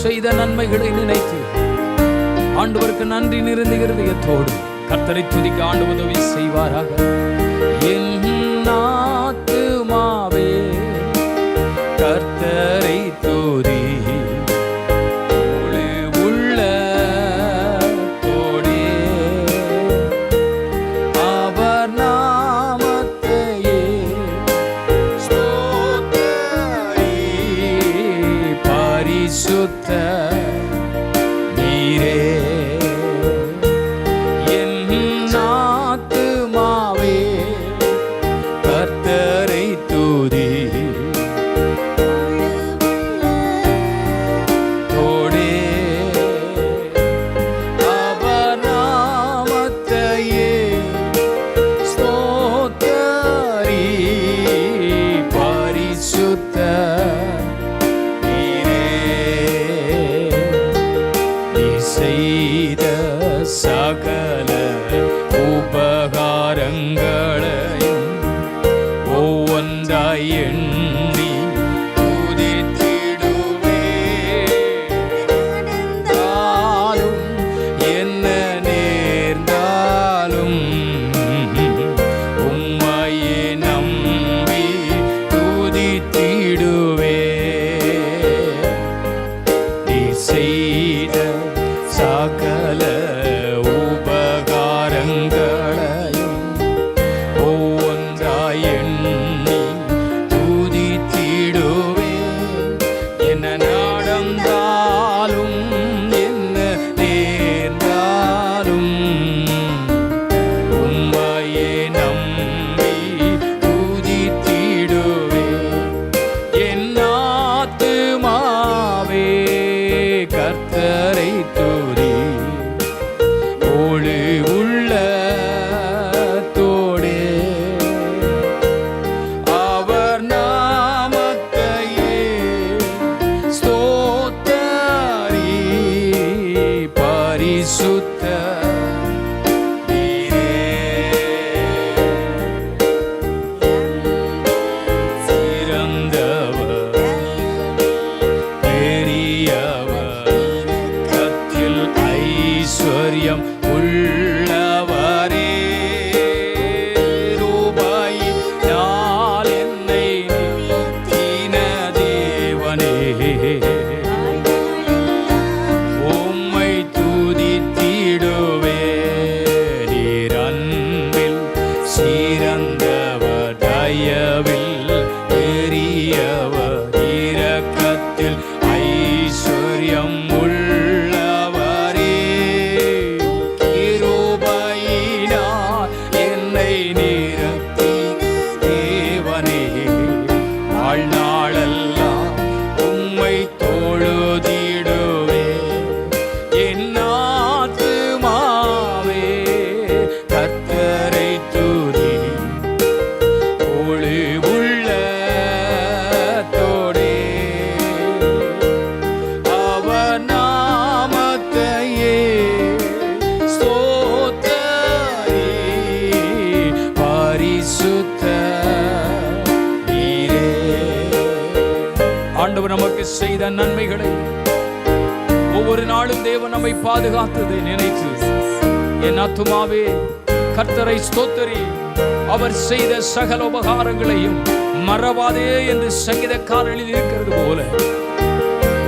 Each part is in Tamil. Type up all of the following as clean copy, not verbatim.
செய்த நன்மைகளை நினைத்து ஆண்டவருக்கு நன்றி நிறைந்த இருதயத்தோடு கர்த்தரை துதிக்க ஆண்டவர் உதவி செய்வாராக. என் ஆத்துமாவே கர்த்தரை துதி, செய்த சகல உபகாரங்களையும் ஒவ்வொன்றாய் எண்ணி துதித்திடுவேன். என்ன நேர்ந்தாலும் உம்மையே நம்பி துதித்திடுவேன். நீ செய்த சகல உபகாரங்களையும் ஒவ்வொன்றாய் எண்ணி துதித்திடுவேன். என்ன நடந்தாலும் என்ன நேர்ந்தாலும் உம்மையே நம்பி துதித்திடுவேன். என் ஆத்துமாவே கர்த்தரை துதி, ஒளி உள்ளத்தோடே அவர் நாமத்தையே ஸ்தோத்தரி. பரிசுத்த ஐஸ்வர்யம் உள்ளவரே, ரூபாய் நாள் என்னை தீன தேவனே, உம்மை துதித்திடுவே. நீர் அன்பில் சிறந்தவர், தயவில் பெரியவர், இரக்கத்தில் ஐஸ்வர்யம் வாழ்நாளெல்லாம் உம்மை தொழுதிடுவே. என் ஆத்துமாவே கர்த்தரை துதி, ஒளி உள்ளத்தோடே அவர் நாமத்தையே ஸ்தோத்தரி. பரிசுத்த ஆண்டவர் நமக்கு செய்த நன்மைகளை ஒவ்வொரு நாளும் தேவன் நம்மை பாதுகாத்ததை நினைத்து என் ஆத்துமாவே கர்த்தரை ஸ்தோத்தரி, அவர் செய்த சகல உபகாரங்களையும் மறவாதே என்று சங்கீதக்காரனில் இருக்கிறது போல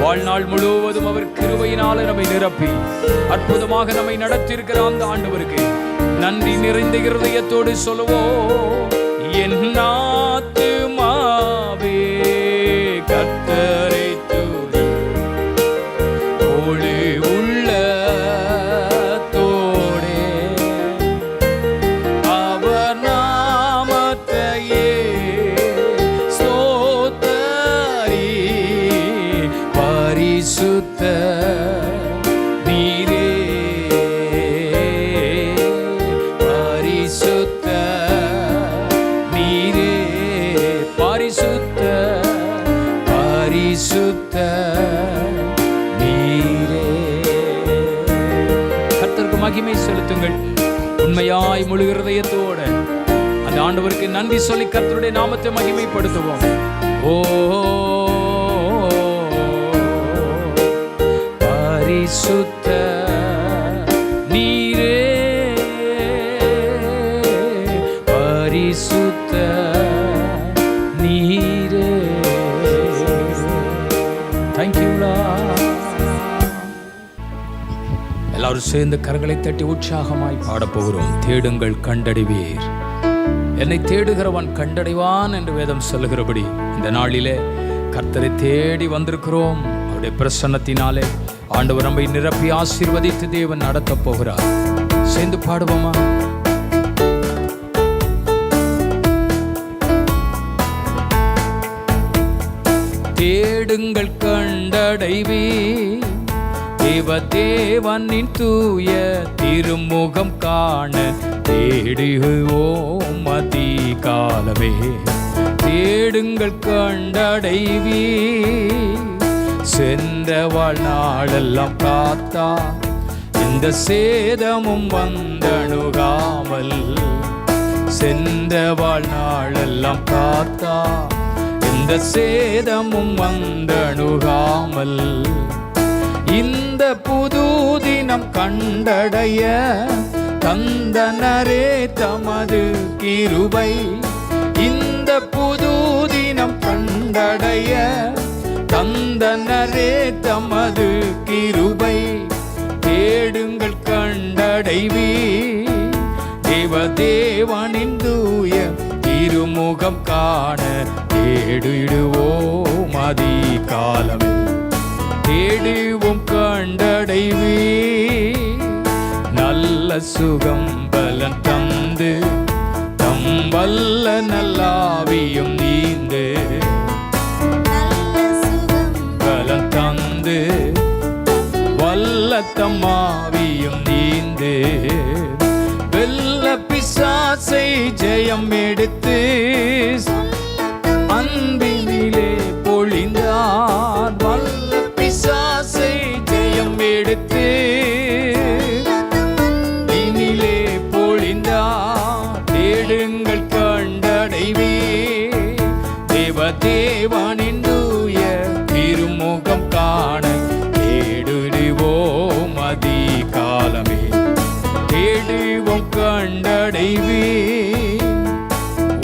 வாழ்நாள் முழுவதும் அவர் கிருபையினாலே நம்மை நிரப்பி அற்புதமாக நம்மை நடத்தியிருக்கிற அந்த ஆண்டவருக்கு நன்றி நிறைந்த இருதயத்தோடு சொல்லுவோம். என் ஆத்துமாவே கர்த்தரை துதி, ஒளி உள்ளத்தோடே அவர் நாமத்தையே ஸ்தோத்தரி. பரிசுத்த நீரே, பரிசுத்த நீரே, பரிசுத்த பரிசுத்த நீரே. கர்த்தருக்கு மகிமை செலுத்துங்கள். உண்மையாய் முழு இருதயத்தோட அந்த ஆண்டவருக்கு நன்றி சொல்லி கர்த்தருடைய நாமத்தை மகிமைப்படுத்துவோம். ஓ பரிசுத்த நீரே, பரிசுத்த நீரே. தேங்க்யூ. எல்லாரும் சேர்ந்து கரங்களை தட்டி உற்சாகமாய் பாடப்போகிறோம். தேடுங்கள் கண்டடைவீர், என்னை தேடுகிறவன் கண்டடைவான் என்று வேதம் சொல்லுகிறபடி இந்த நாளிலே கர்த்தரை தேடி வந்திருக்கிறோம். அவருடைய பிரசன்னத்தினாலே ஆண்டவர் நம்மை நிரப்பி ஆசீர்வதித்து தேவன் நடத்த போகிறார். சேர்ந்து பாடுவோமா? தேடுங்கள் கண்டடைவீர், தேவனின் தூய திருமுகம் காண தேடுவோம் அதிகாலமே. தேடுங்கள் கண்டடைவீர், சென்ற வாழ்நாளெல்லாம் காத்தா இந்த சேதமும் வந்தணுகாமல். சென்ற வாழ்நாளெல்லாம் காத்தா இந்த சேதமும் வந்தணுகாமல். இந்த புது தினம் கண்டடைய தந்தனரே தமது கிருபை. இந்த புது தினம் கண்டடைய தந்தனரே தமது கிருபை. தேடுங்கள் கண்டடைவீர், தேவனின் தூய திருமுகம் காண தேடிடுவோம் அதிகாலமே. தேடுவோம் கண்டடைவீர், நல்ல சுகம் பலன் தந்து தம் வல்ல நல்லாவியும் நீந்து. பலன் தந்து வல்ல தம்மாவியும் நீந்து. வெல்ல பிசாசை ஜெயம் எடுத்து அன்பினிலே பொழிந்தார். வல்ல பிசாசை ஜெயம் எடுத்து இனிலே பொழிந்தார். தேடுங்கள் கண்டடைவீர், தேவனின் தூய திருமுகம் காண தேடுவோம் அதிகாலமே. தேடுவோம் கண்டடைவீர்,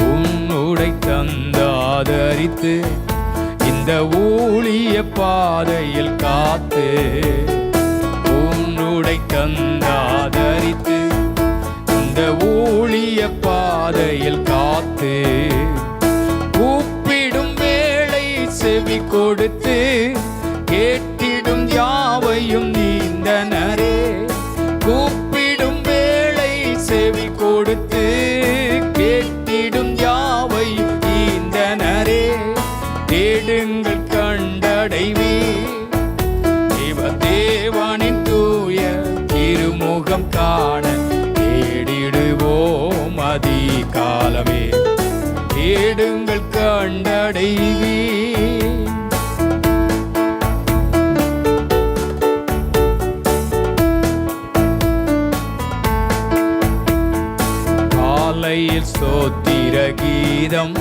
உன்னுடை தந்தாதரித்து இந்த ஊழிய பாதையில் காத்து. உன்னுடை தந்தாதரித்து இந்த ஊழிய பாதையில் காத்து. கூப்பிடும் வேளை செவி கொடுத்து கேட்டிடும் யாவையும் நீந்தனரே. கூப்பிடும் வேளை செவி கொடுத்து கேட்டிடும் யாவையும் நீந்தனரே. தேடுங்கள் கண்டடைவீர், தேவனின் தூய திருமுகம் காண தேடிடுவோம் அதிகாலமே. தேடுங்கள் கண்டடைவீர். காலையில் ஸ்தோத்திர கீதம்,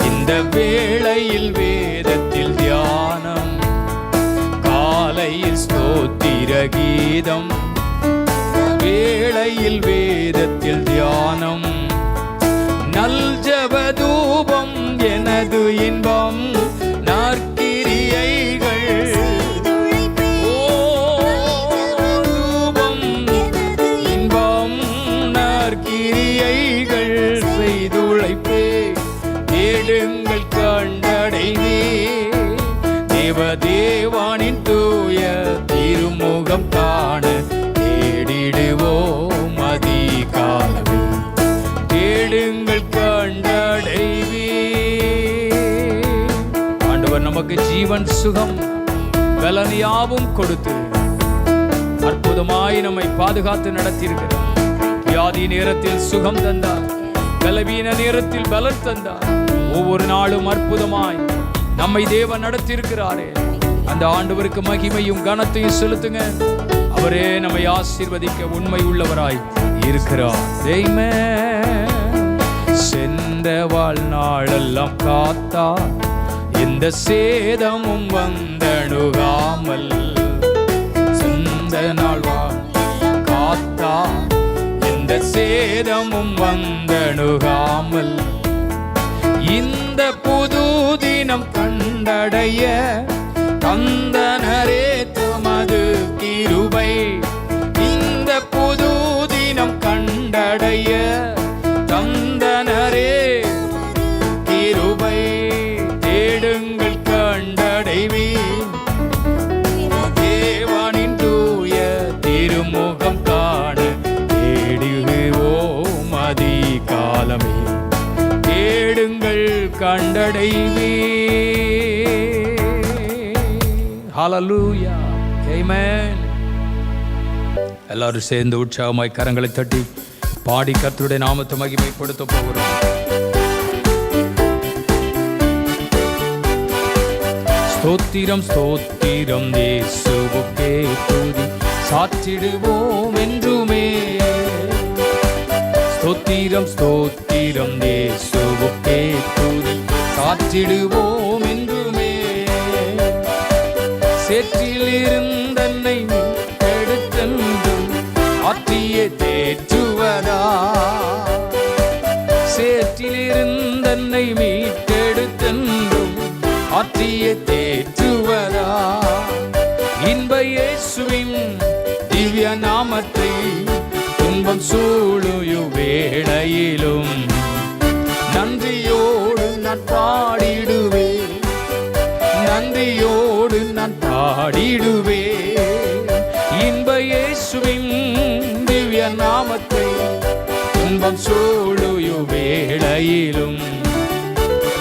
இந்த வேளையில் வேதத்தில் தியானம். காலையில் ஸ்தோத்திர கீதம், வேளையில் வேதத்தில் தியானம். நல் ஜபதூபம் எனது இன்பம், நாற்கிரியைகள் தூபம் இன்பம், நாற்கிரியைகள் செய்துழைப்பே. தேடுங்கள் கண்டடைவீர், தேவனின் தூய திருமுகம் காண தேடிடுவோம் அதிகாலமே. தேடுங்கள் கண்டடைவீர். ஆண்டவர் நமக்கு ஜீவன் சுகம் பலன் யாவும் கொடுத்து அற்புதமாய் நம்மை பாதுகாத்து நடத்தியிருக்கிறார். வியாதி நேரத்தில் சுகம் தந்தார், பலவீன நேரத்தில் பலன் தந்தார். ஒவ்வொரு நாளும் அற்புதமாய் நம்மை தேவன் நடத்தியிருக்கிறாரே. அந்த ஆண்டவருக்கு மகிமையும் கனத்தையும் செலுத்துங்க. அவரே நம்மை ஆசீர்வதிக்க உண்மை உள்ளவராய் இருக்கிறார். சென்ற வாழ்நாளெல்லாம் காத்தா இந்த சேதமும் வந்தணுகாமல். சென்ற சேதமும் வந்தணுகாமல் இந்த புது தினம் கண்டடைய தந்தனரே தமது கிருபை. இந்த புது தினம் கண்டடைய தந்தனரே கிருபை. தேடுங்கள் கண்டடைவீர் தேவனின் தூய திருமுகம் காண தேடுவோம் அதிகாலமே. தேடுங்கள் கண்டடைவீர். ஹல்லேலூயா, ஆமென். எல்லாரும் சேர்ந்து உற்சாகமாய் கரங்களை தட்டி பாடி கர்த்தருடைய நாமத்தை மகிமைப்படுத்த போகிறோம். ஸ்தோத்திரம் ஸ்தோத்திரம் இயேசுவுக்கே துதி சாற்றிடுவோம் என்றுமே. ஸ்தோத்திரம் ஸ்தோத்திரம் இயேசுவுக்கே துதி சாற்றிடுவோம் என்றுமே. சேற்றிலிருந்தன்னை எடுத்தென்று ஆற்றியே தேற்றுவதா. சேற்றிலிருந்தன்னை மீட்டெடுத்தென்றும் ஆற்றியே தேற்றுவதா. இன்ப இயேசுவின் திவ்ய நாமத்தை துன்பம் சூழுயு வேளையிலும் நன்றியோடு நான் பாடிடுவே. நன்றியோடு நான் பாடிடுவே. இன்ப இயேசுவின் திவ்ய நாமத்தை துன்பம் சூழுயு வேளையிலும்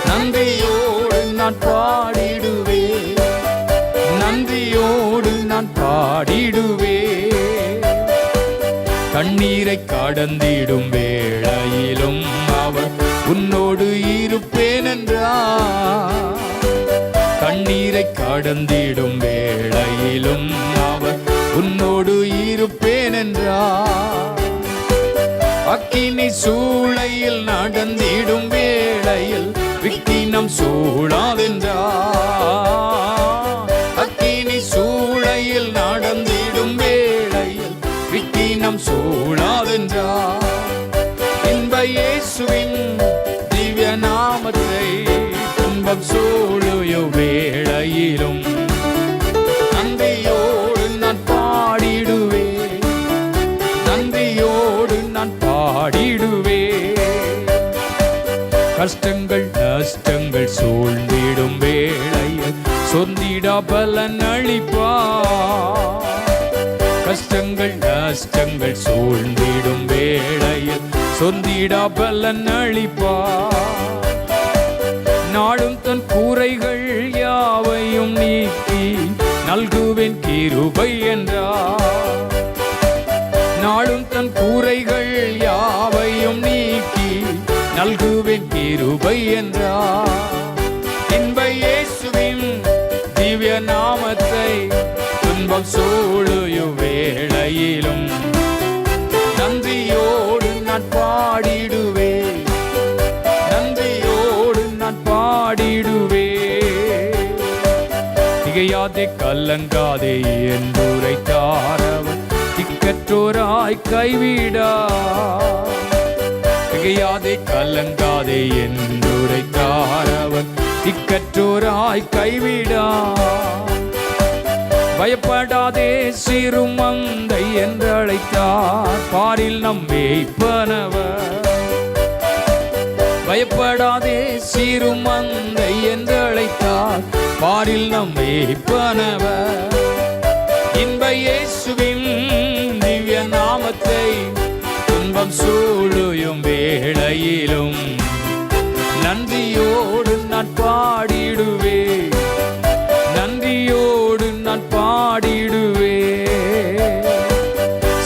நன்றியோடு நான் பாடிடுவே. நன்றியோடு நான் பாடிடுவே. கண்ணீரை கடந்திடும் வேளையிலும் அவர் உன்னோடு இருப்பேன் என்றார். கண்ணீரை கடந்திடும் வேளையிலும் அவர் உன்னோடு இருப்பேன் என்றார். அக்கினி சூளையில் நடந்திடும் வேளையில் விக்கினம் சூழாதென்றார். அக்கினி சூளையில் நடந்திடும் வேளையில் விக்கினம் சூழாதென்றார். இன்ப இயேசுவின் திவ்ய நாமத்தை துன்பம் சூழுயு வேளையிலும் நன்றியோடு நான் பாடிடுவே. நன்றியோடு நான் பாடிடுவே. கஷ்டங்கள் நஷ்டங்கள் சூழ்ந்திடும் வேளையில் சொந்திடா பலன் அளிப்பார். கஷ்டங்கள் நஷ்டங்கள் சூழ்ந்திடும் வேளையில் சொந்திடா பலன் அளிப்பார். நாடும் தன் கூரைகள் யாவையும் நீக்கி நல்குவேன் கிருபை என்றார். நாடும் தன் கூரைகள் யாவையும் நீக்கி நல்குவேன் கிருபை என்றார். இன்ப இயேசுவின் திவ்ய நாமத்தை துன்பம் சூழுயு வேளையிலும் நன்றியோடு நான் பாடிடுவே. நன்றியோடு நான் பாடிடுவே. திகையாதே கலங்காதே என்றுரைத்தார் அவர் திக்கற்றோராய் கைவிடா. திகையாதே கலங்காதே என்றுரைத்தார் அவர் திக்கற்றோராய் கைவிடா. பயப்படாதே சிறு மந்தை என்றழைத்தார் பாரில் நம் மேய்ப்பனவர். பயப்படாதே சிறு மந்தை என்றழைத்தார் பாரில் நம் மேய்ப்பனவர். இன்ப இயேசுவின் திவ்ய நாமத்தை துன்பம் சூழுயும் வேளையிலும் நன்றியோடு நான் பாடிடுவே. நன்றியோடு நான் பாடிடுவே.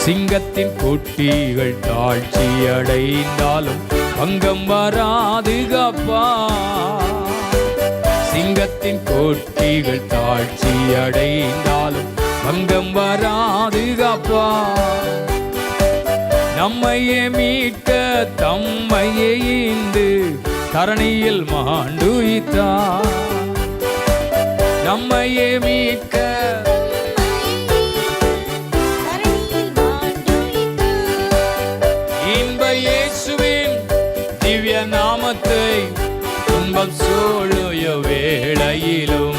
சிங்கத்தின் குட்டிகள் தாழ்ச்சி அடைந்தாலும் பங்கம் வராது காப்பா. சிங்கத்தின் குட்டிகள் தாழ்ச்சி அடைந்தாலும் பங்கம் வராது காப்பா. நம்மையே மீட்க தம்மையே ஈந்து தரணியில் மாண்டுயித்தார். நம்மையே மீட்க வேளையிலும்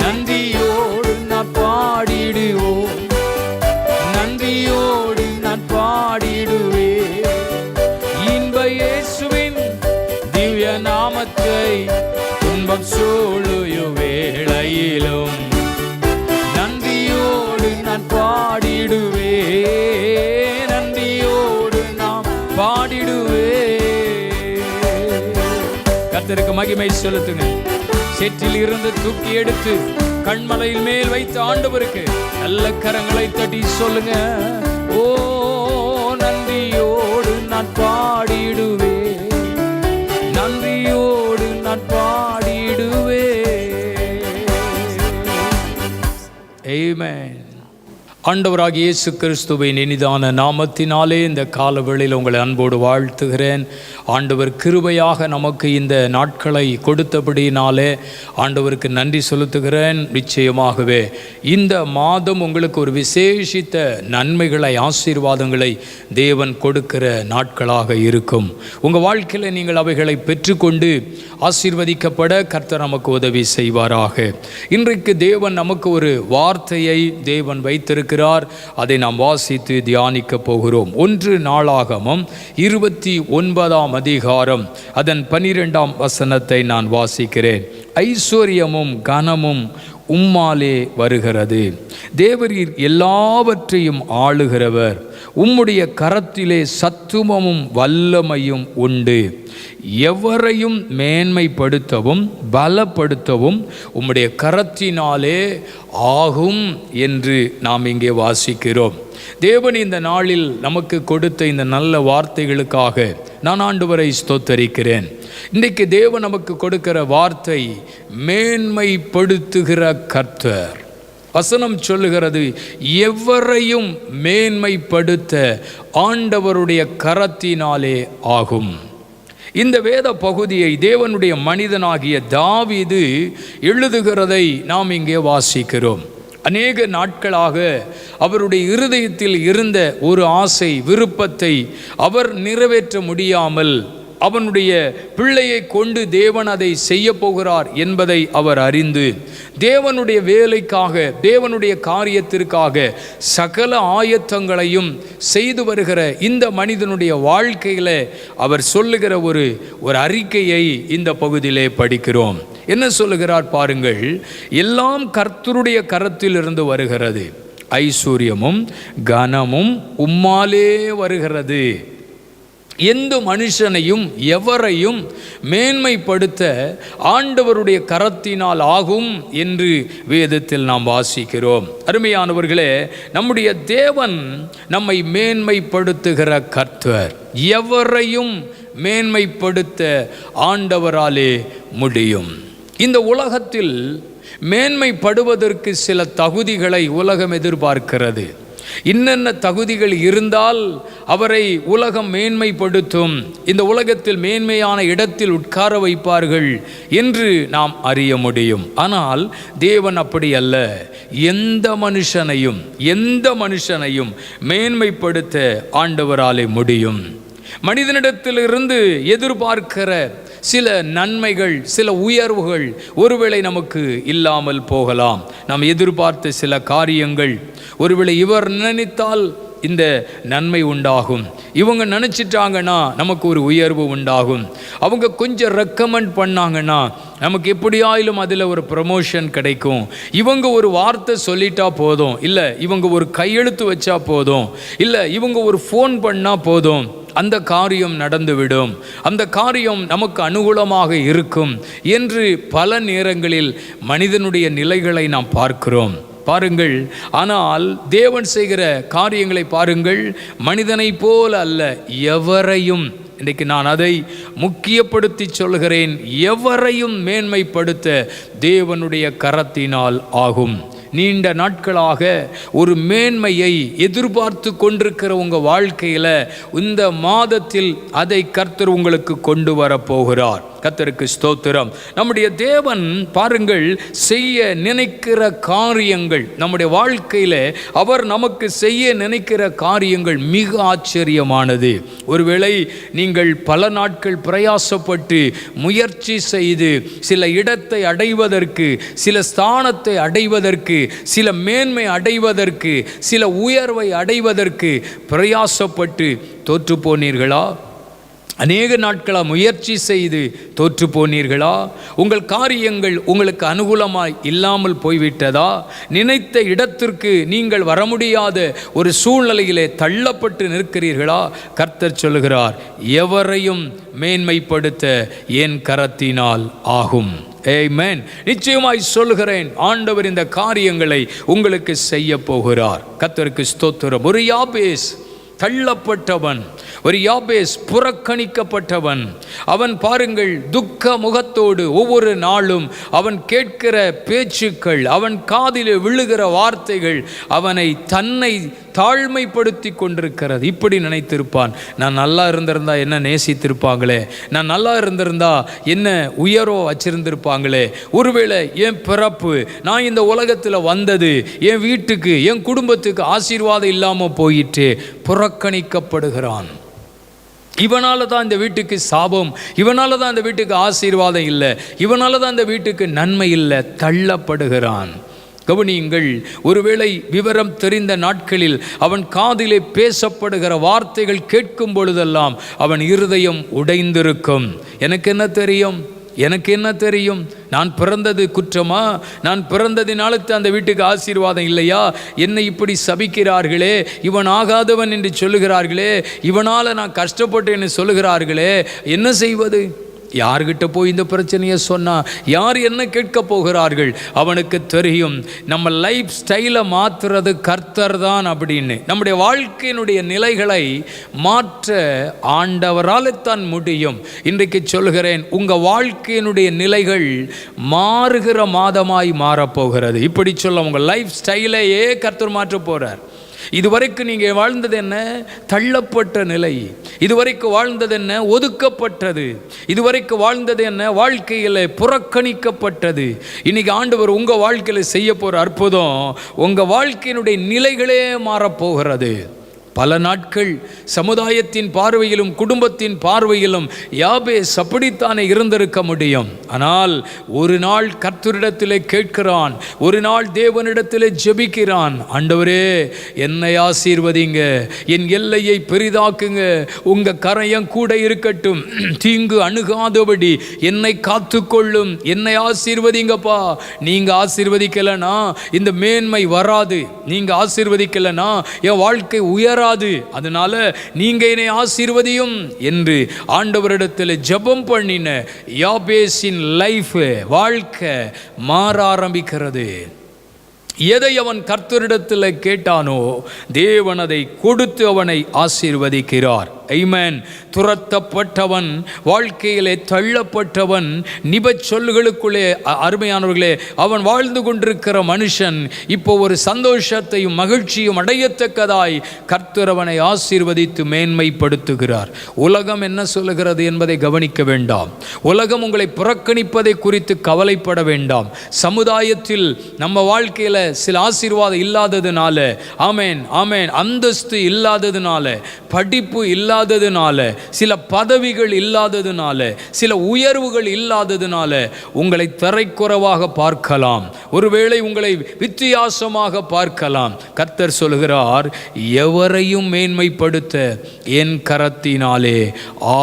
நன்றியோடு நான் பாடிடுவோம், நன்றியோடு நான் பாடிடுவேன். இன்ப இயேசுவின் திவ்ய நாமத்தை துன்பம் சூழும் வேளையிலும் நன்றியோடு நான் பாடிடுவேன், நன்றியோடு நாம் பாடிடுவேன். கர்த்தருக்கு மகிமை செலுத்துங்க. சேற்றில் இருந்து தூக்கி எடுத்து கண்மலையில் மேல் வைத்த ஆண்டவருக்கு நல்ல கரங்களை தட்டி சொல்லுங்க, ஓ நன்றியோடு நான் பாடிடுவேன், நன்றியோடு நான் பாடிடுவேன். ஆமென். ஆண்டவராகிய இயேசு கிறிஸ்துவின் இனிதான நாமத்தினாலே இந்த காலவேளையில் உங்களை அன்போடு வாழ்த்துகிறேன். ஆண்டவர் கிருபையாக நமக்கு இந்த நாட்களை கொடுத்தபடினாலே ஆண்டவருக்கு நன்றி செலுத்துகிறேன். நிச்சயமாகவே இந்த மாதம் உங்களுக்கு ஒரு விசேஷித்த நன்மைகளை, ஆசீர்வாதங்களை தேவன் கொடுக்கிற நாட்களாக இருக்கும். உங்கள் வாழ்க்கையில் நீங்கள் அவைகளை பெற்றுக்கொண்டு ஆசீர்வதிக்கப்பட கர்த்தர் நமக்கு உதவி செய்வாராக. இன்றைக்கு தேவன் நமக்கு ஒரு வார்த்தையை தேவன் வைத்திருக்கிறார். அதை நாம் வாசித்து தியானிக்க போகிறோம். 1 நாளாகமம் 29ஆம் அதிகாரம் அதன் 12ஆம் வசனத்தை நான் வாசிக்கிறேன். ஐஸ்வர்யமும் கனமும் உம்மாலே வருகிறது, தேவரீர் எல்லாவற்றையும் ஆளுகிறவர், உம்முடைய கரத்திலே சத்துவமும் வல்லமையும் உண்டு, எவரையும் மேன்மைப்படுத்தவும் பலப்படுத்தவும் உம்முடைய கரத்தினாலே ஆகும் என்று நாம் இங்கே வாசிக்கிறோம். தேவன் இந்த நாளில் நமக்கு கொடுத்த இந்த நல்ல வார்த்தைகளுக்காக நான் ஆண்டவரை ஸ்தோத்தரிக்கிறேன். இன்றைக்கு தேவன் நமக்கு கொடுக்கிற வார்த்தை மேன்மைப்படுத்துகிற கர்த்தர். வசனம் சொல்லுகிறது, எவரையும் மேன்மைப்படுத்த ஆண்டவருடைய கரத்தினாலே ஆகும். இந்த வேத பகுதியை தேவனுடைய மனிதனாகிய தாவீது எழுதுகிறதை நாம் இங்கே வாசிக்கிறோம். அநேக நாட்களாக அவருடைய இருதயத்தில் இருந்த ஒரு ஆசை, விருப்பத்தை அவர் நிறைவேற்ற முடியாமல் அவனுடைய பிள்ளையை கொண்டு தேவன் அதை செய்ய போகிறார் என்பதை அவர் அறிந்து தேவனுடைய வேலைக்காக, தேவனுடைய காரியத்திற்காக சகல ஆயத்தங்களையும் செய்து வருகிற இந்த மனிதனுடைய வாழ்க்கையில் அவர் சொல்லுகிற ஒரு அறிக்கையை இந்த பகுதியிலே படிக்கிறோம். என்ன சொல்லுகிறார் பாருங்கள். எல்லாம் கர்த்தருடைய கரத்தில் இருந்து வருகிறது, ஐஸ்வர்யமும் கனமும் உம்மாலே வருகிறது. எந்த மனுஷனையும் எவரையும் மேன்மைப்படுத்த ஆண்டவருடைய கரத்தினால் ஆகும் என்று வேதத்தில் நாம் வாசிக்கிறோம். அருமையானவர்களே, நம்முடைய தேவன் நம்மை மேன்மைப்படுத்துகிற கர்த்தர். எவரையும் மேன்மைப்படுத்த ஆண்டவராலே முடியும். இந்த உலகத்தில் மேன்மைப்படுவதற்கு சில தகுதிகளை உலகம் எதிர்பார்க்கிறது. இன்னென்ன தகுதிகள் இருந்தால் அவரை உலகம் மேன்மைப்படுத்தும், இந்த உலகத்தில் மேன்மையான இடத்தில் உட்கார வைப்பார்கள் என்று நாம் அறிய முடியும். ஆனால் தேவன் அப்படி அல்ல. எந்த மனுஷனையும் மேன்மைப்படுத்த ஆண்டவராலே முடியும். மனிதனிடத்திலிருந்து எதிர்பார்க்கிற சில நன்மைகள், சில உயர்வுகள் ஒருவேளை நமக்கு இல்லாமல் போகலாம். நாம் எதிர்பார்த்த சில காரியங்கள் ஒருவேளை இவர் நினைத்தால் இந்த நன்மை உண்டாகும், இவங்க நினச்சிட்டாங்கன்னா நமக்கு ஒரு உயர்வு உண்டாகும், அவங்க கொஞ்சம் ரெக்கமெண்ட் பண்ணாங்கன்னா நமக்கு எப்படியாயிலும் அதில் ஒரு ப்ரமோஷன் கிடைக்கும், இவங்க ஒரு வார்த்தை சொல்லிட்டா போதும், இல்லை இவங்க ஒரு கையெழுத்து வச்சா போதும், இல்லை இவங்க ஒரு ஃபோன் பண்ணால் போதும், அந்த காரியம் நடந்துவிடும், அந்த காரியம் நமக்கு அனுகூலமாக இருக்கும் என்று பல நேரங்களில் மனிதனுடைய நிலைகளை நாம் பார்க்கிறோம். பாருங்கள், ஆனால் தேவன் செய்கிற காரியங்களை பாருங்கள். மனிதனை போல அல்ல, எவரையும், இன்றைக்கு நான் அதை முக்கியப்படுத்தி சொல்கிறேன், எவரையும் மேன்மைப்படுத்த தேவனுடைய கரத்தினால் ஆகும். நீண்ட நாட்களாக ஒரு மேன்மையை எதிர்பார்த்து கொண்டிருக்கிற உங்கள் வாழ்க்கையில் இந்த மாதத்தில் அதை கர்த்தர் உங்களுக்கு கொண்டு வரப்போகிறார். கர்த்தருக்கு ஸ்தோத்திரம். நம்முடைய தேவன் பாருங்கள், செய்ய நினைக்கிற காரியங்கள், நம்முடைய வாழ்க்கையில் அவர் நமக்கு செய்ய நினைக்கிற காரியங்கள் மிக ஆச்சரியமானது. ஒருவேளை நீங்கள் பல நாட்கள் பிரயாசப்பட்டு முயற்சி செய்து சில இடத்தை அடைவதற்கு, சில ஸ்தானத்தை அடைவதற்கு, சில மேன்மை அடைவதற்கு, சில உயர்வை அடைவதற்கு பிரயாசப்பட்டு தோற்று போனீர்களா? அநேக நாட்களாக முயற்சி செய்து தோற்று போனீர்களா? உங்கள் காரியங்கள் உங்களுக்கு அனுகூலமாய் இல்லாமல் போய்விட்டதா? நினைத்த இடத்திற்கு நீங்கள் வர முடியாத ஒரு சூழ்நிலையிலே தள்ளப்பட்டு நிற்கிறீர்களா? கர்த்தர் சொல்லுகிறார், எவரையும் மேன்மைப்படுத்த என் கரத்தினால் ஆகும். ஆமென். நிச்சயமாய் சொல்கிறேன், ஆண்டவர் இந்த காரியங்களை உங்களுக்கு செய்ய போகிறார். கர்த்தருக்கு ஸ்தோத்திரம். ஒரு யாபேஸ் தள்ளப்பட்டவன், ஒரு யாபேஸ் புறக்கணிக்கப்பட்டவன். அவன் பாருங்கள், துக்க முகத்தோடு ஒவ்வொரு நாளும் அவன் கேட்கிற பேச்சுக்கள், அவன் காதில் விழுகிற வார்த்தைகள் அவனை தன்னை தாழ்மைப்படுத்தி கொண்டிருக்கிறது. இப்படி நினைத்திருப்பான், நான் நல்லா இருந்திருந்தா என்ன நேசித்திருப்பாங்களே, நான் நல்லா இருந்திருந்தா என்ன உயரோ வச்சிருந்திருப்பாங்களே, ஒருவேளை என் பிறப்பு, நான் இந்த உலகத்தில் வந்தது, என் வீட்டுக்கு என் குடும்பத்துக்கு ஆசீர்வாதம் இல்லாமல் போயிட்டு புறக்கணிக்கப்படுகிறான். இவனால தான் இந்த வீட்டுக்கு சாபம், இவனால தான் இந்த வீட்டுக்கு ஆசீர்வாதம் இல்லை, இவனால தான் இந்த வீட்டுக்கு நன்மை இல்லை, தள்ளப்படுகிறான். கவனியுங்கள், ஒருவேளை விவரம் தெரிந்த நாட்களில் அவன் காதிலே பேசப்படுகிற வார்த்தைகள் கேட்கும் பொழுதெல்லாம் அவன் இருதயம் உடைந்திருக்கும். எனக்கு என்ன தெரியும், எனக்கு என்ன தெரியும், நான் பிறந்தது குற்றமா, நான் பிறந்ததினால அந்த வீட்டுக்கு ஆசீர்வாதம் இல்லையா, என்னை இப்படி சபிக்கிறார்களே, இவன் ஆகாதவன் என்று சொல்லுகிறார்களே, இவனால் நான் கஷ்டப்பட்டேன்னு சொல்லுகிறார்களே, என்ன செய்வது? யார்கிட்ட போய் இந்த பிரச்சனையை சொன்னால் யார் என்ன கேட்க போகிறார்கள்? அவனுக்கு தெரியும், நம்ம லைஃப் ஸ்டைலை மாற்றுறது கர்த்தர் தான் அப்படின்னு. நம்முடைய வாழ்க்கையினுடைய நிலைகளை மாற்ற ஆண்டவரால் தான் முடியும். இன்றைக்கு சொல்கிறேன், உங்கள் வாழ்க்கையினுடைய நிலைகள் மாறுகிற மாதமாய் மாறப்போகிறது. இப்படி சொல்ல, உங்கள் லைஃப் ஸ்டைலையே கர்த்தர் மாற்ற போகிறார். இதுவரைக்கும் நீங்கள் வாழ்ந்தது என்ன? தள்ளப்பட்ட நிலை. இதுவரைக்கும் வாழ்ந்தது என்ன? ஒதுக்கப்பட்டது. இதுவரைக்கும் வாழ்ந்தது என்ன? வாழ்க்கையில் புறக்கணிக்கப்பட்டது. இன்னைக்கு ஆண்டவர் உங்கள் வாழ்க்கையில் செய்ய போகிற அற்புதம், உங்கள் வாழ்க்கையினுடைய நிலைகளே மாறப்போகிறது. பல நாட்கள் சமுதாயத்தின் பார்வையிலும் குடும்பத்தின் பார்வையிலும் யாபேஸ் அப்படித்தானே இருந்திருக்க முடியும். ஆனால் ஒரு நாள் கர்த்தரிடத்திலே கேட்கிறான், ஒரு நாள் தேவனிடத்திலே ஜெபிக்கிறான், ஆண்டவரே என்னை ஆசீர்வதிங்க, என் எல்லையை பெரிதாக்குங்க, உங்கள் கரம் கூட இருக்கட்டும், தீங்கு அணுகாதபடி என்னை காத்துக்கொள்ளும், என்னை ஆசீர்வதிங்கப்பா. நீங்கள் ஆசீர்வதிக்கலைன்னா இந்த மேன்மை வராது, நீங்கள் ஆசீர்வதிக்கலைன்னா என் வாழ்க்கை உயர, அதனால நீங்க என்னை ஆசீர்வதியும் என்று ஆண்டவரிடத்தில் ஜெபம் பண்ணின யாபேசின் லைஃப், வாழ்க்கை மாற ஆரம்பிக்கிறது. எதை அவன் கர்த்தரிடத்தில் கேட்டானோ தேவன் அதை கொடுத்து அவனை ஆசீர்வதிக்கிறார். ஆமென். துரத்தப்பட்டவன், வாழ்க்கையிலே தள்ளப்பட்டவன், நிபச்சொல்லுகளுக்குள்ளே அருமையானவர்களே அவன் வாழ்ந்து கொண்டிருக்கிற மனுஷன் இப்போ ஒரு சந்தோஷத்தையும் மகிழ்ச்சியும் அடையத்தக்கதாய் கர்த்தர் அவனை ஆசீர்வதித்து மேன்மைப்படுத்துகிறார். உலகம் என்ன சொல்லுகிறது என்பதை கவனிக்க வேண்டாம். உலகம் உங்களை புறக்கணிப்பதை குறித்து கவலைப்பட வேண்டாம். சமுதாயத்தில் நம்ம வாழ்க்கையில் சில ஆசீர்வாதம் இல்லாததுனால, ஆமென் ஆமென், அந்தஸ்து இல்லாததுனால, படிப்பு இல்லாததுனால, சில பதவிகள் இல்லாததுனால, சில உயர்வுகள் இல்லாததுனால உங்களை தரைக்குறைவாக பார்க்கலாம், ஒருவேளை உங்களை வித்தியாசமாக பார்க்கலாம். கர்த்தர் சொல்கிறார், எவரையும் மேன்மைப்படுத்த என் கரத்தினாலே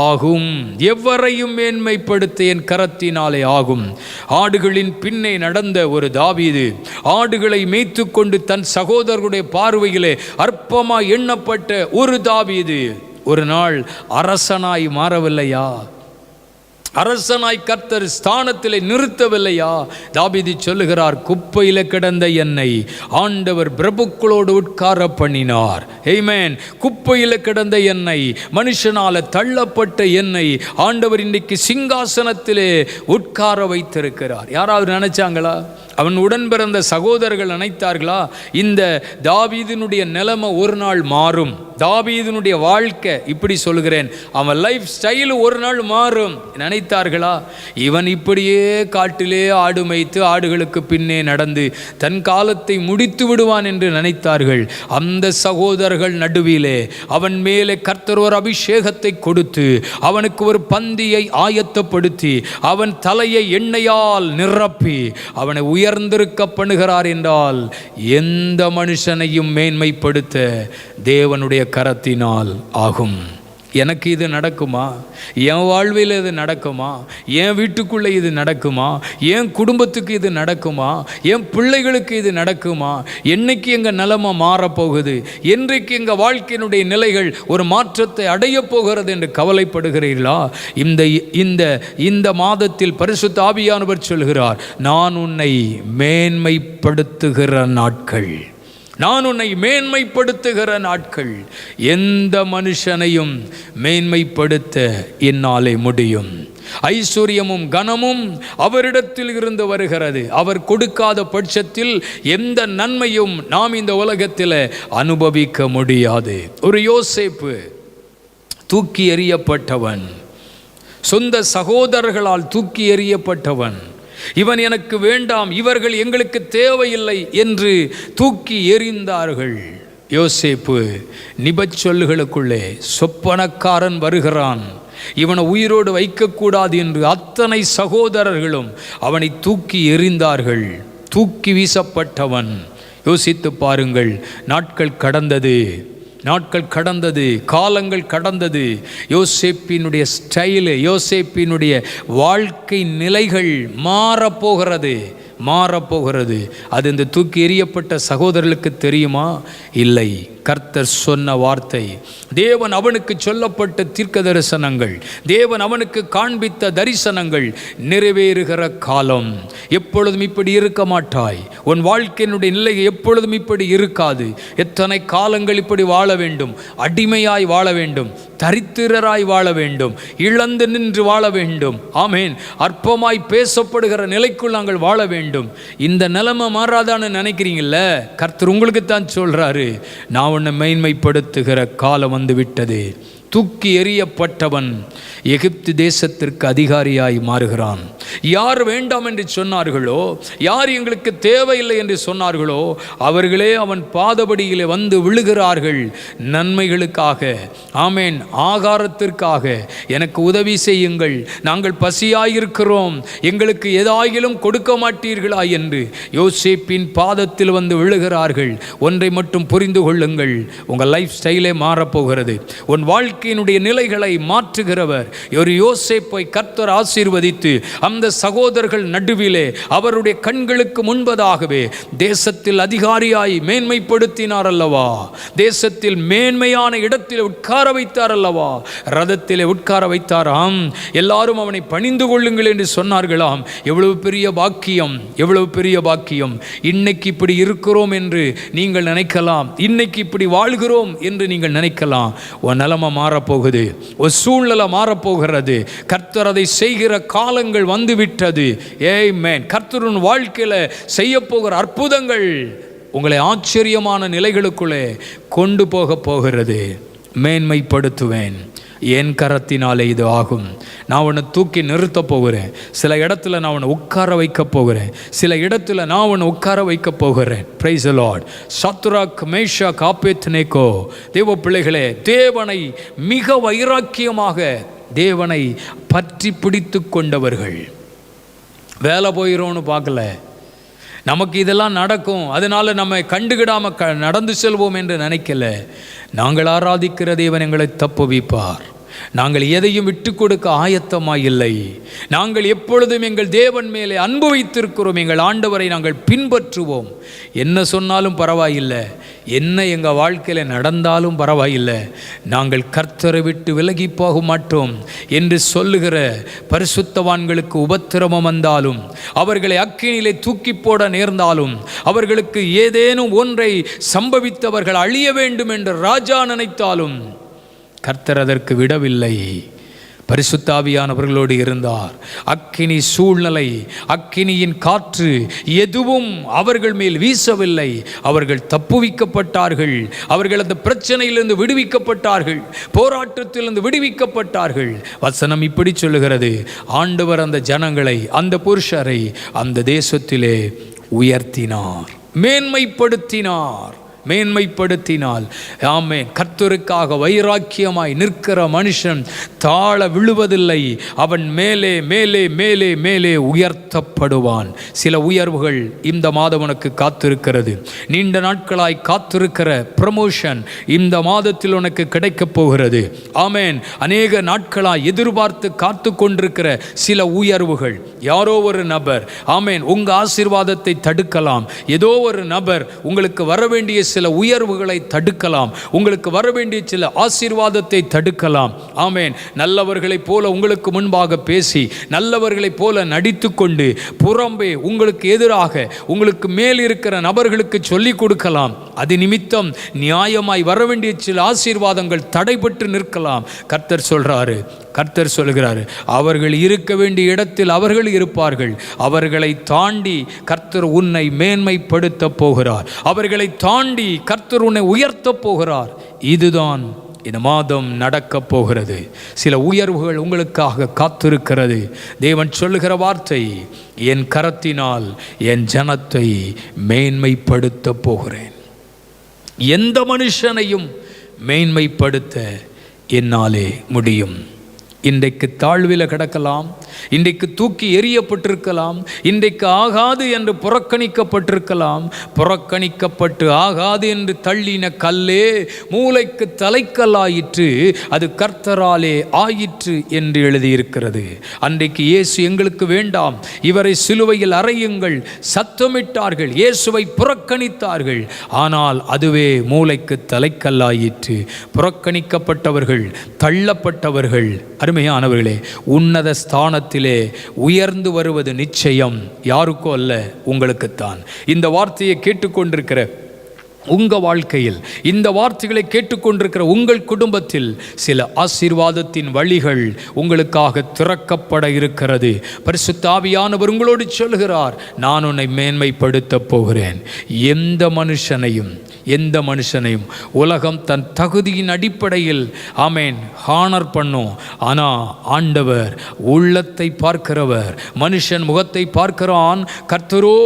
ஆகும். எவரையும் மேன்மைப்படுத்த என் கரத்தினாலே ஆகும். ஆடுகளின் பின்னே நடந்த ஒரு தாவீது, ஆடுகளை மேய்த்து கொண்டு தன் சகோதரர்களுடைய பார்வையிலே அற்பமாய் எண்ணப்பட்ட ஒரு தாவீது ஒரு நாள் அரசனாய் மாறவில்லையா? அரசனாய் கர்த்தர் ஸ்தானத்திலே நிறுத்தவில்லையா? தாவீது சொல்லுகிறார், குப்பையில கிடந்த என்னை ஆண்டவர் பிரபுக்களோடு உட்கார பண்ணினார். ஆமென். குப்பையில கிடந்த என்னை, மனுஷனால தள்ளப்பட்ட என்னை ஆண்டவர் இன்னைக்கு சிங்காசனத்திலே உட்கார வைத்திருக்கிறார். யாராவது நினைச்சாங்களா? அவன் உடன் பிறந்த சகோதரர்கள் நினைத்தார்களா, இந்த தாவீதினுடைய நிலைமை ஒரு நாள் மாறும், தாவீதினுடைய வாழ்க்கை, இப்படி சொல்கிறேன், அவன் லைஃப் ஸ்டைல் ஒரு நாள் மாறும் நினைத்தார்களா? இவன் இப்படியே காட்டிலே ஆடு மேய்த்து ஆடுகளுக்கு பின்னே நடந்து தன் காலத்தை முடித்து விடுவான் என்று நினைத்தார்கள். அந்த சகோதரர்கள் நடுவிலே அவன் மேலே கர்த்தர் ஒரு அபிஷேகத்தை கொடுத்து அவனுக்கு ஒரு பந்தியை ஆயத்தப்படுத்தி அவன் தலையை எண்ணெயால் நிரப்பி அவனை உயர்ந்திருக்க பண்ணுகிறார் என்றால் எந்த மனுஷனையும் மேன்மைப்படுத்த தேவனுடைய கரத்தினால் ஆகும். எனக்கு இது நடக்குமா? என் வாழ்வில் இது நடக்குமா? என் வீட்டுக்குள்ளே இது நடக்குமா? என் குடும்பத்துக்கு இது நடக்குமா? என் பிள்ளைகளுக்கு இது நடக்குமா? என்னைக்கு எங்கள் நிலைமை மாறப்போகுது? என்றைக்கு எங்கள் வாழ்க்கையினுடைய நிலைகள் ஒரு மாற்றத்தை அடைய போகிறது என்று கவலைப்படுகிறீர்களா? இந்த மாதத்தில் பரிசுத்த ஆவியானவர் சொல்கிறார், நான் உன்னை மேன்மைப்படுத்துகிற நாட்கள், நான் உன்னை மேன்மைப்படுத்துகிற நாட்கள். எந்த மனுஷனையும் மேன்மைப்படுத்த என்னாலே முடியும். ஐஸ்வர்யமும் கனமும் அவரிடத்தில் இருந்து வருகிறது. அவர் கொடுக்காத பட்சத்தில் எந்த நன்மையும் நாம் இந்த உலகத்தில் அனுபவிக்க முடியாது. ஒரு யோசேப்பு தூக்கி எறியப்பட்டவன், சொந்த சகோதரர்களால் தூக்கி எறியப்பட்டவன். இவன் எனக்கு வேண்டாம், இவர்கள் எங்களுக்கு தேவையில்லை என்று தூக்கி எறிந்தார்கள். யோசேப்பு நிபச்சொல்லுகளுக்குள்ளே சொப்பனக்காரன் வருகிறான், இவனை உயிரோடு வைக்கக்கூடாது என்று அத்தனை சகோதரர்களும் அவனை தூக்கி எறிந்தார்கள். தூக்கி வீசப்பட்டவன். யோசித்து பாருங்கள், நாட்கள் கடந்தது, காலங்கள் கடந்தது. யோசேப்பினுடைய ஸ்டைலு, யோசேப்பினுடைய வாழ்க்கை நிலைகள் மாறப்போகிறது. அது இந்த தூக்கி எறியப்பட்ட சகோதரர்களுக்கு தெரியுமா? இல்லை. கர்த்தர் சொன்ன வார்த்தை, தேவன் அவனுக்கு சொல்லப்பட்ட தீர்க்க தரிசனங்கள், தேவன் அவனுக்கு காண்பித்த தரிசனங்கள் நிறைவேறுகிற காலம். எப்பொழுதும் இப்படி இருக்க மாட்டாய். உன் வாழ்க்கையினுடைய நிலை எப்பொழுதும் இப்படி இருக்காது. எத்தனை காலங்கள் இப்படி வாழ வேண்டும்? அடிமையாய் வாழ வேண்டும், தரித்திரராய் வாழ வேண்டும், இழந்து நின்று வாழ வேண்டும். ஆமேன். அற்பமாய் பேசப்படுகிற நிலைக்குள் நாங்கள் வாழ வேண்டும். இந்த நிலைமை மாறாதான்னு நினைக்கிறீங்கல்ல? கர்த்தர் உங்களுக்கு தான் சொல்றாரு, நான் உன்னை மேன்மைப்படுத்துகிற காலம் வந்து விட்டது. தூக்கி எறியப்பட்டவன் எகிப்து தேசத்திற்கு அதிகாரியாய் மாறுகிறான். யார் வேண்டாம் என்று சொன்னார்களோ, யார் எங்களுக்கு தேவையில்லை என்று சொன்னார்களோ, அவர்களே அவன் பாதபடியிலே வந்து விழுகிறார்கள். நன்மைகளுக்காக, ஆமேன், ஆகாரத்திற்காக எனக்கு உதவி செய்யுங்கள், நாங்கள் பசியாயிருக்கிறோம், எங்களுக்கு ஏதாயிலும் கொடுக்க மாட்டீர்களா என்று யோசேப்பின் பாதத்தில் வந்து விழுகிறார்கள். ஒன்றை மட்டும் புரிந்து கொள்ளுங்கள், உங்கள் லைஃப் ஸ்டைலே மாறப்போகிறது. உன் வாழ்க்கையினுடைய நிலைகளை மாற்றுகிறவர் ஒரு யோசேப்பை கர்த்தர் ஆசீர்வதித்து அந்த சகோதரர்கள் நடுவிலே அவருடைய கண்களுக்கு முன்பதாகவே தேசத்தில் அதிகாரியாய் மேன்மைப்படுத்தினார் அல்லவா? தேசத்தில் மேன்மையான இடத்தில் உட்கார வைத்தார் அல்லவா? ரதத்திலே உட்கார வைத்தாராம். எல்லாரும் அவனை பணிந்து கொள்ளுங்கள் என்று சொன்னார்களாம். எவ்வளவு பெரிய பாக்கியம், எவ்வளவு பெரிய பாக்கியம். இன்னைக்கு இப்படி இருக்கிறோம் என்று நீங்கள் நினைக்கலாம், இன்னைக்கு இப்படி வாழ்கிறோம் என்று நீங்கள் நினைக்கலாம். உன் நிலைமை மாறப்போகுது, ஒரு சூழ்நிலை மாறப்போகிறது. கர்த்தர் அதை செய்கிற காலங்கள் வந்துவிட்டது. ஆமென். கர்த்தரின் வாழ்க்கையில் செய்ய போகிற அற்புதங்கள் உங்களை ஆச்சரியமான நிலைகளுக்குள்ளே கொண்டு போக போகிறது. மேன்மைப்படுத்துவேன், என் கரத்தினாலே இது ஆகும். நான் உன்னை தூக்கி நிறுத்த போகிறேன். சில இடத்துல நான் உன்னை உட்கார வைக்க போகிறேன், சில இடத்துல நான் உன்னை உட்கார வைக்க போகிறேன். Praise the Lord. Shadrach, Meshach, Abednego தேவ பிள்ளைகளே, தேவனை மிக வைராக்கியமாக தேவனை பற்றி பிடித்து கொண்டவர்கள். வேலை போயிடும்னு பார்க்கல, நமக்கு இதெல்லாம் நடக்கும், அதனால நம்ம கண்டுகிடாம நடந்து செல்வோம் என்று நினைக்கல. நாங்கள் ஆராதிக்கிற தேவன் எங்களை தப்புவிப்பார். நாங்கள் எதையும் விட்டு கொடுக்க ஆயத்தமாய் இல்லை. நாங்கள் எப்பொழுதும் எங்கள் தேவன் மேலே அன்பு வைத்திருக்கிறோம். எங்கள் ஆண்டவரை நாங்கள் பின்பற்றுவோம். என்ன சொன்னாலும் பரவாயில்லை, என்ன எங்கள் வாழ்க்கையில் நடந்தாலும் பரவாயில்லை, நாங்கள் கர்த்தரை விட்டு விலகி போக மாட்டோம் என்று சொல்லுகிற பரிசுத்தவான்களுக்கு உபத்திரமம் வந்தாலும், அவர்களை அக்கினியிலே தூக்கி போட நேர்ந்தாலும், அவர்களுக்கு ஏதேனும் ஒன்றை சம்பவித்தவர்கள் அழிய வேண்டும் என்று ராஜா நினைத்தாலும் கர்த்தர் அதற்கு விடவில்லை. பரிசுத்த ஆவியானவர்களோடு இருந்தார். அக்கினி சூழ்நிலை, அக்கினியின் காற்று எதுவும் அவர்கள் மேல் வீசவில்லை. அவர்கள் தப்புவிக்கப்பட்டார்கள். அவர்கள் அந்த பிரச்சனையிலிருந்து விடுவிக்கப்பட்டார்கள், போராட்டத்திலிருந்து விடுவிக்கப்பட்டார்கள். வசனம் இப்படி சொல்லுகிறது, ஆண்டவர் அந்த ஜனங்களை, அந்த புருஷரை அந்த தேசத்திலே உயர்த்தினார், மேன்மைப்படுத்தினார். மேன்மைப்படுத்தினால் ஆமென். கர்த்தருக்காக வைராக்கியமாய் நிற்கிற மனுஷன் தாழ விழுவதில்லை. அவன் மேலே மேலே மேலே மேலே உயர்த்தப்படுவான். சில உயர்வுகள் இந்த மாதம் உனக்கு காத்திருக்கிறது. நீண்ட நாட்களாய் காத்திருக்கிற ப்ரமோஷன் இந்த மாதத்தில் உனக்கு கிடைக்கப் போகிறது. ஆமென். அநேக நாட்களாய் எதிர்பார்த்து காத்து கொண்டிருக்கிற சில உயர்வுகள், யாரோ ஒரு நபர் ஆமென் உங்க ஆசீர்வாதத்தை தடுக்கலாம். ஏதோ ஒரு நபர் உங்களுக்கு வர வேண்டிய சில உயர்வுகளை தடுக்கலாம். உங்களுக்கு வர வேண்டிய சில ஆசீர்வாதத்தை தடுக்கலாம். ஆமென். நல்லவர்களைப் போல உங்களுக்கு முன்பாக பேசி, நல்லவர்களைப் போல நடித்து கொண்டு புறம்பே உங்களுக்கு எதிராக உங்களுக்கு மேல் இருக்கிற நபர்களுக்கு சொல்லிக் கொடுக்கலாம். அது நிமித்தம் நியாயமாய் வர வேண்டிய சில ஆசீர்வாதங்கள் தடைபட்டு நிற்கலாம். கர்த்தர் சொல்கிறாரு, அவர்கள் இருக்க வேண்டிய இடத்தில் அவர்கள் இருப்பார்கள். அவர்களை தாண்டி கர்த்தர் உன்னை மேன்மைப்படுத்த போகிறார். அவர்களை தாண்டி கர்த்தர் உன்னை உயர்த்த போகிறார். இதுதான் இந்த மாதம் நடக்க போகிறது. சில உயர்வுகள் உங்களுக்காக காத்திருக்கிறது. தேவன் சொல்லுகிற வார்த்தை, என் கரத்தினால் என் ஜனத்தை மேன்மைப்படுத்த போகிறேன். எந்த மனுஷனையும் மேன்மைப்படுத்த என்னாலே முடியும். இன்றைக்கு தாழ்வில் கிடக்கலாம், இன்றைக்கு தூக்கி எறியப்பட்டிருக்கலாம், இன்றைக்கு ஆகாது என்று புறக்கணிக்கப்பட்டிருக்கலாம். புறக்கணிக்கப்பட்டு ஆகாது என்று தள்ளின கல்லே மூளைக்கு தலைக்கல்லாயிற்று, அது கர்த்தராலே ஆயிற்று என்று எழுதியிருக்கிறது. அன்றைக்கு இயேசு எங்களுக்கு வேண்டாம், இவரை சிலுவையில் அறையுங்கள் சத்தமிட்டார்கள், இயேசுவை புறக்கணித்தார்கள். ஆனால் அதுவே மூளைக்கு தலைக்கல்லாயிற்று. புறக்கணிக்கப்பட்டவர்கள், தள்ளப்பட்டவர்கள், அருமையானவர்களே, உன்னத ஸ்தானத்திலே உயர்ந்து வருவது நிச்சயம். யாருக்கோ அல்ல, உங்களுக்குத்தான். இந்த வார்த்தையை கேட்டுக்கொண்டிருக்கிற உங்கள் வாழ்க்கையில், இந்த வார்த்தைகளை கேட்டுக்கொண்டிருக்கிற உங்கள் குடும்பத்தில் சில ஆசீர்வாதத்தின் வழிகள் உங்களுக்காக திறக்கப்பட இருக்கிறது. பரிசுத்த ஆவியானவர் உங்களோடு சொல்கிறார், நான் உன்னை மேன்மைப்படுத்த போகிறேன். எந்த மனுஷனையும் உலகம் தன் தகுதியின் அடிப்படையில் ஆமென் ஹானர் பண்ணும். ஆனால் ஆண்டவர் உள்ளத்தை பார்க்கிறவர். மனுஷன் முகத்தை பார்க்கிறான், கர்த்தரோ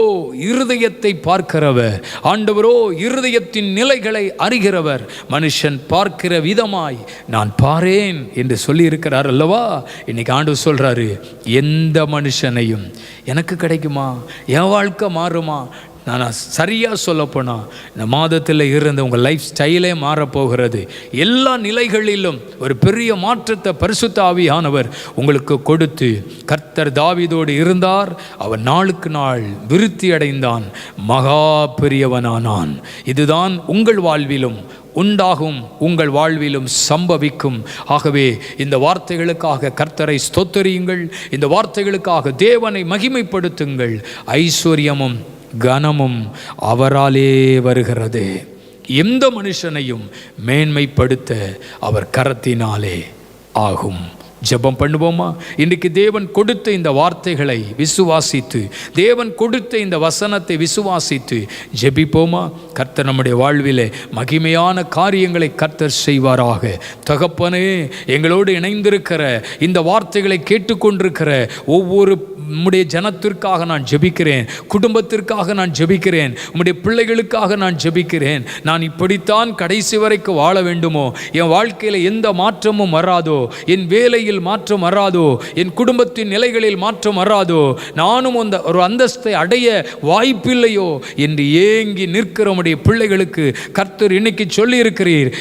இருதயத்தை பார்க்கிறவர். ஆண்டவரோ இருதயத்தின் நிலைகளை அறிகிறவர். மனுஷன் பார்க்கிற விதமாய் நான் பாரேன் என்று சொல்லி இருக்கிறார் அல்லவா. இன்னைக்கு ஆண்டவர் சொல்றாரு, எந்த மனுஷனையும் எனக்கு கிடைக்குமா, என் வாழ்க்கை மாறுமா? நான் சரியாக சொல்லப்போனால் இந்த மாதத்தில் இருந்த உங்கள் லைஃப் ஸ்டைலே மாறப்போகிறது. எல்லா நிலைகளிலும் ஒரு பெரிய மாற்றத்தை பரிசுத்த ஆவியானவர் உங்களுக்கு கொடுத்து, கர்த்தர் தாவீதோடு இருந்தார், அவன் நாளுக்கு நாள் விருத்தி அடைந்தான், மகா பெரியவனானான். இதுதான் உங்கள் வாழ்விலும் உண்டாகும், உங்கள் வாழ்விலும் சம்பவிக்கும். ஆகவே இந்த வார்த்தைகளுக்காக கர்த்தரை ஸ்தோத்தரியுங்கள். இந்த வார்த்தைகளுக்காக தேவனை மகிமைப்படுத்துங்கள். ஐஸ்வர்யமும் கனமும் அவராலே வருகிறது. எந்த மனுஷனையும் மேன்மைப்படுத்த அவர் கரத்தினாலே ஆகும். ஜெபம் பண்ணுவோமா? இன்றைக்கு தேவன் கொடுத்த இந்த வார்த்தைகளை விசுவாசித்து, தேவன் கொடுத்த இந்த வசனத்தை விசுவாசித்து ஜெபிப்போமா? கர்த்தர் நம்முடைய வாழ்விலே மகிமையான காரியங்களை கர்த்தர் செய்வாராக. தகப்பனே, எங்களோடு இணைந்திருக்கிற இந்த வார்த்தைகளை கேட்டுக்கொண்டிருக்கிற ஒவ்வொரு உம்முடைய ஜனத்திற்காக நான் ஜெபிக்கிறேன், குடும்பத்திற்காக நான் ஜெபிக்கிறேன், உம்முடைய பிள்ளைகளுக்காக நான் ஜெபிக்கிறேன். நான் இப்படித்தான் கடைசி வரைக்கும் வாழ வேண்டுமோ, என் வாழ்க்கையில் எந்த மாற்றமும் வராதோ, என் வேலையில் மாற்றம் வராதோ, என் குடும்பத்தின் நிலைகளில் மாற்றம் வராதோ, நானும் அந்த ஒரு அந்தஸ்தை அடைய வாய்ப்பில்லையோ என்று ஏங்கி நிற்கிற உம்முடைய பிள்ளைகளுக்கு கர்த்தர் இன்னைக்கு சொல்லி இருக்கிறீர்,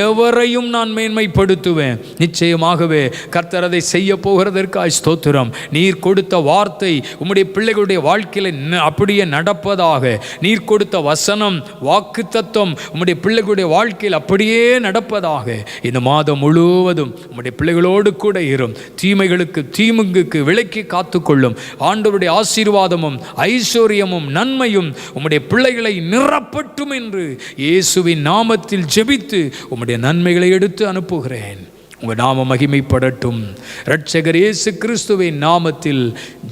எவரையும் நான் மேன்மைப்படுத்துவேன். நிச்சயமாகவே கர்த்தர் அதை செய்ய போகிறதற்காய் ஸ்தோத்திரம். நீர் கொடுத்த வார்த்தை உம்முடைய பிள்ளைகளுடைய வாழ்க்கையில் அப்படியே நடப்பதாக. நீர் கொடுத்த வசனம், வாக்கு தத்துவம் உம்முடைய பிள்ளைகளுடைய வாழ்க்கையில் அப்படியே நடப்பதாக. இந்த மாதம் முழுவதும் உம்முடைய பிள்ளைகளோடு கூட இரும். தீமைகளுக்கு தீமுங்குக்கு விலக்கி காத்துக்கொள்ளும். ஆண்டவருடைய ஆசீர்வாதமும் ஐஸ்வர்யமும் நன்மையும் உம்முடைய பிள்ளைகளை நிரப்பட்டும் என்று இயேசுவின் நாமத்தில் ஜெபித்து உம்முடைய நன்மைகளை எடுத்து அனுப்புகிறேன். உங்கள் நாம மகிமைப்படட்டும். இரட்சகர் இயேசு கிறிஸ்துவின் நாமத்தில்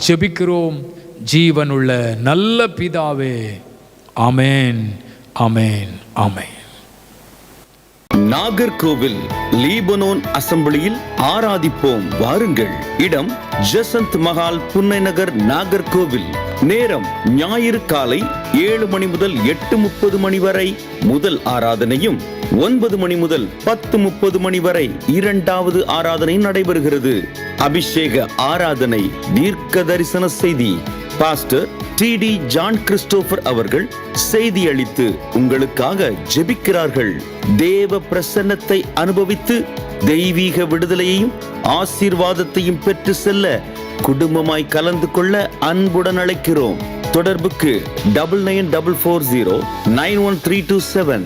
ஜெபிக்கிறோம் ஜீவனுள்ள நல்ல பிதாவே. ஆமென், ஆமென், ஆமென். நாகர்கோவில் லீபனோன் அசெம்பிளியில் ஆராதிப்போம் வாருங்கள். இடம் ஜசந்த் மஹால், புன்னை நகர், நாகர்கோவில். நேரம் ஞாயிறு காலை 7 மணி முதல் 8:30 மணி வரை முதல் ஆராதனையும், 9 மணி முதல் 10:30 மணி வரை இரண்டாவது ஆராதனை நடைபெறுகிறது. அபிஷேக ஆராதனை, தீர்க்க தரிசன செய்தி பாஸ்டர் TD ஜான் கிறிஸ்டோபர் அவர்கள் செய்தி அளித்து உங்களுக்காக ஜெபிக்கிறார்கள். தேவ பிரசன்னத்தை அனுபவித்து தெய்வீக விடுதலையையும் ஆசீர்வாதத்தையும் பெற்று செல்ல குடும்பமாய் கலந்து கொள்ள அன்புடன் அழைக்கிறோம். தொடர்புக்கு 9944091327